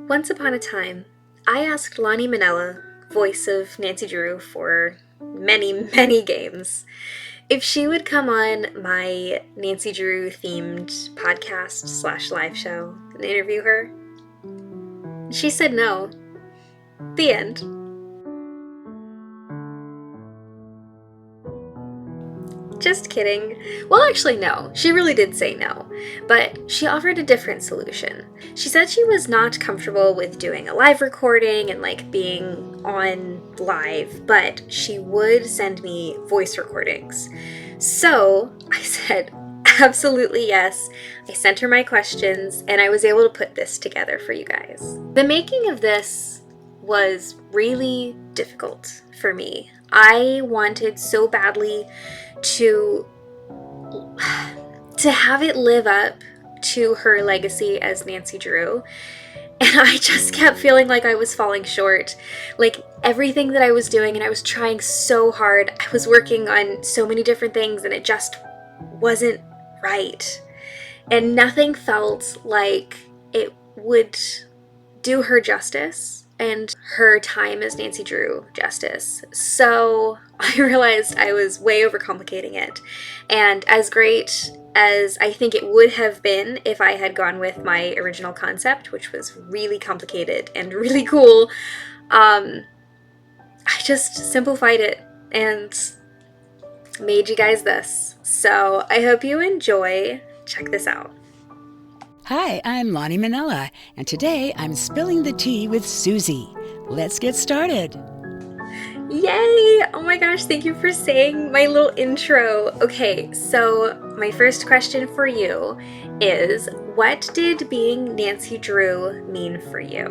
Once upon a time, I asked Lani Minella, voice of Nancy Drew for many, many games, if she would come on my Nancy Drew themed podcast / live show and interview her. She said no. The end. Just kidding. Well, actually, no. She really did say no. But she offered a different solution. She said she was not comfortable with doing a live recording and being on live, but she would send me voice recordings. So I said, absolutely yes. I sent her my questions and I was able to put this together for you guys. The making of this was really difficult for me. I wanted so badly to have it live up to her legacy as Nancy Drew, and I just kept feeling like I was falling short. Like everything that I was doing, and I was trying so hard, I was working on so many different things and it just wasn't right, and nothing felt like it would do her justice and her time as Nancy Drew justice. So I realized I was way overcomplicating it. And as great as I think it would have been if I had gone with my original concept, which was really complicated and really cool, I just simplified it and made you guys this. So I hope you enjoy. Check this out. Hi, I'm Lani Minella, and today I'm spilling the tea with Susie. Let's get started. Yay! Oh my gosh, thank you for saying my little intro. Okay, so my first question for you is, what did being Nancy Drew mean for you?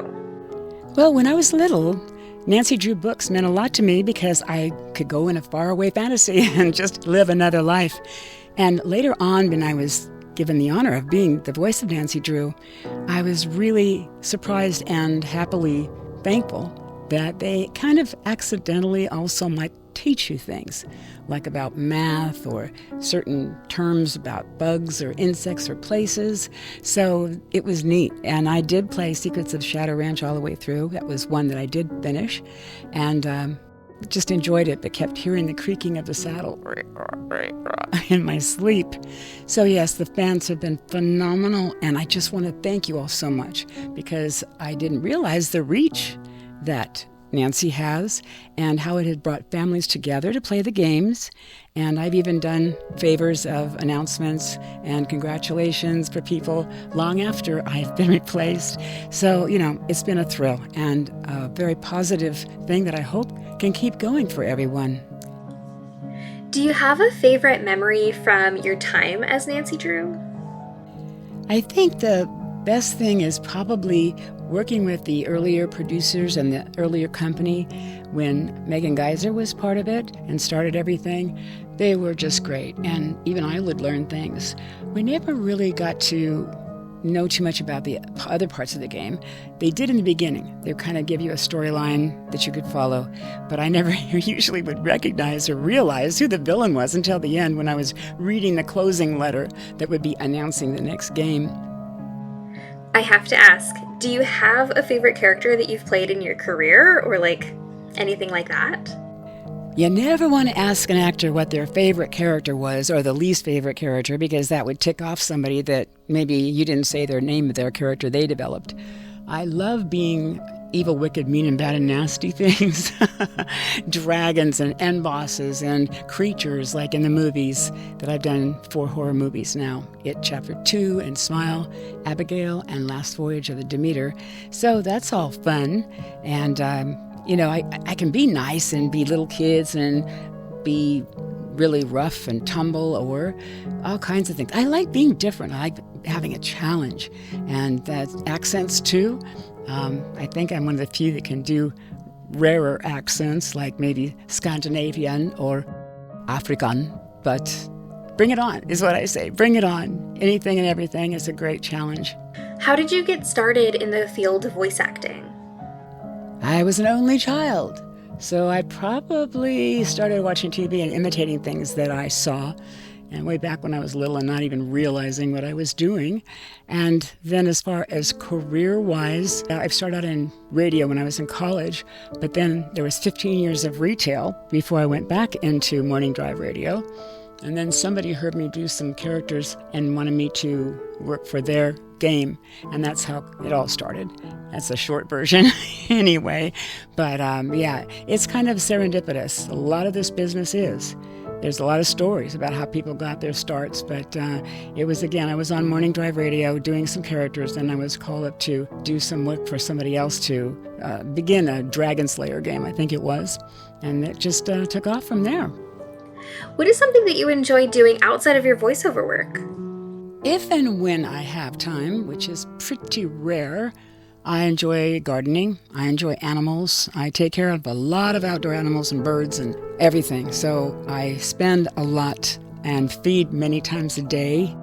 Well, when I was little, Nancy Drew books meant a lot to me because I could go in a faraway fantasy and just live another life. And later on, when I was given the honor of being the voice of Nancy Drew, I was really surprised and happily thankful that they kind of accidentally also might teach you things, like about math or certain terms about bugs or insects or places. So it was neat. And I did play Secrets of Shadow Ranch all the way through. That was one that I did finish. And just enjoyed it, but kept hearing the creaking of the saddle in my sleep. So yes, the fans have been phenomenal, and I just want to thank you all so much, because I didn't realize the reach that Nancy has and how it had brought families together to play the games. And I've even done favors of announcements and congratulations for people long after I've been replaced. So, it's been a thrill and a very positive thing that I hope can keep going for everyone. Do you have a favorite memory from your time as Nancy Drew? I think the best thing is probably working with the earlier producers and the earlier company when Megan Geyser was part of it and started everything. They were just great, and even I would learn things. We never really got to know too much about the other parts of the game. They did in the beginning. They kind of give you a storyline that you could follow, but I never usually would recognize or realize who the villain was until the end when I was reading the closing letter that would be announcing the next game. I have to ask, do you have a favorite character that you've played in your career, or anything like that? You never want to ask an actor what their favorite character was or the least favorite character, because that would tick off somebody that maybe you didn't say their name of their character they developed. I love being evil, wicked, mean, and bad and nasty things. Dragons and end bosses and creatures like in the movies that I've done 4 horror movies now. It Chapter 2 and Smile, Abigail, and Last Voyage of the Demeter. So that's all fun. And I can be nice and be little kids and be really rough and tumble or all kinds of things. I like being different. I like having a challenge. And accents too. I think I'm one of the few that can do rarer accents, like maybe Scandinavian or African. But bring it on is what I say. Bring it on. Anything and everything is a great challenge. How did you get started in the field of voice acting? I was an only child, so I probably started watching TV and imitating things that I saw. and way back when I was little and not even realizing what I was doing. And then as far as career-wise, I started out in radio when I was in college, but then there was 15 years of retail before I went back into morning drive radio. And then somebody heard me do some characters and wanted me to work for their game, and that's how it all started. That's a short version anyway. But yeah, it's kind of serendipitous. A lot of this business is. There's a lot of stories about how people got their starts, but it was, again, I was on morning drive radio doing some characters, and I was called up to do some work for somebody else to begin a Dragon Slayer game, I think it was, and it just took off from there. What is something that you enjoy doing outside of your voiceover work? If and when I have time, which is pretty rare, I enjoy gardening. I enjoy animals. I take care of a lot of outdoor animals and birds and everything. So I spend a lot and feed many times a day.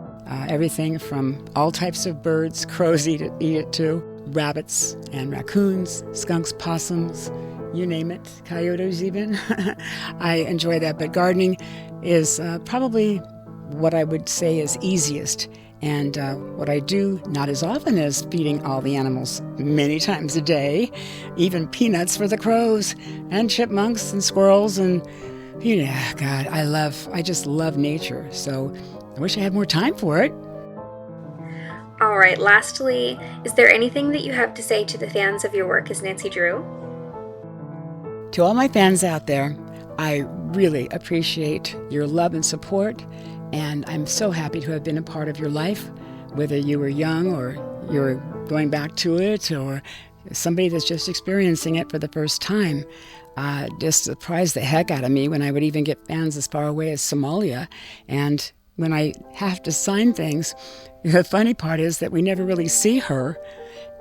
Everything from all types of birds, crows eat it too, rabbits and raccoons, skunks, possums, you name it, coyotes even. I enjoy that, but gardening is probably what I would say is easiest. And what I do not as often as feeding all the animals many times a day, even peanuts for the crows and chipmunks and squirrels and, God, I just love nature. So I wish I had more time for it. All right, lastly, is there anything that you have to say to the fans of your work as Nancy Drew? To all my fans out there, I really appreciate your love and support, and I'm so happy to have been a part of your life, whether you were young or you're going back to it or somebody that's just experiencing it for the first time. Just surprised the heck out of me when I would even get fans as far away as Somalia, and when I have to sign things, the funny part is that we never really see her.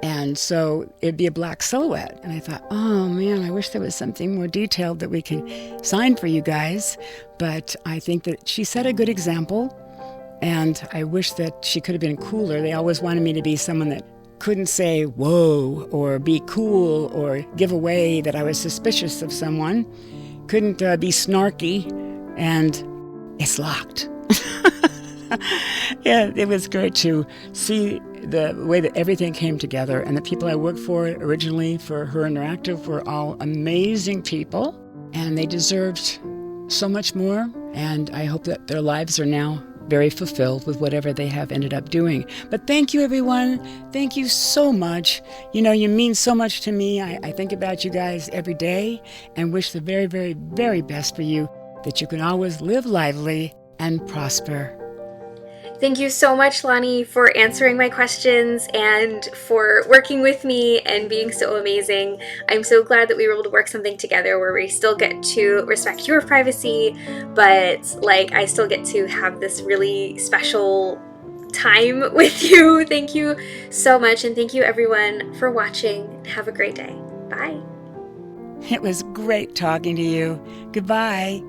And so it'd be a black silhouette. And I thought, oh man, I wish there was something more detailed that we could sign for you guys. But I think that she set a good example. And I wish that she could have been cooler. They always wanted me to be someone that couldn't say whoa or be cool or give away that I was suspicious of someone. Couldn't be snarky. And it's locked. Yeah, it was great to see the way that everything came together, and the people I worked for originally for Her Interactive were all amazing people, and they deserved so much more, and I hope that their lives are now very fulfilled with whatever they have ended up doing. But thank you, everyone. Thank you so much. You mean so much to me. I think about you guys every day and wish the very, very, very best for you, that you can always live lively and prosper. Thank you so much, Lani, for answering my questions and for working with me and being so amazing. I'm so glad that we were able to work something together where we still get to respect your privacy, but I still get to have this really special time with you. Thank you so much, and thank you everyone for watching. Have a great day. Bye. It was great talking to you. Goodbye.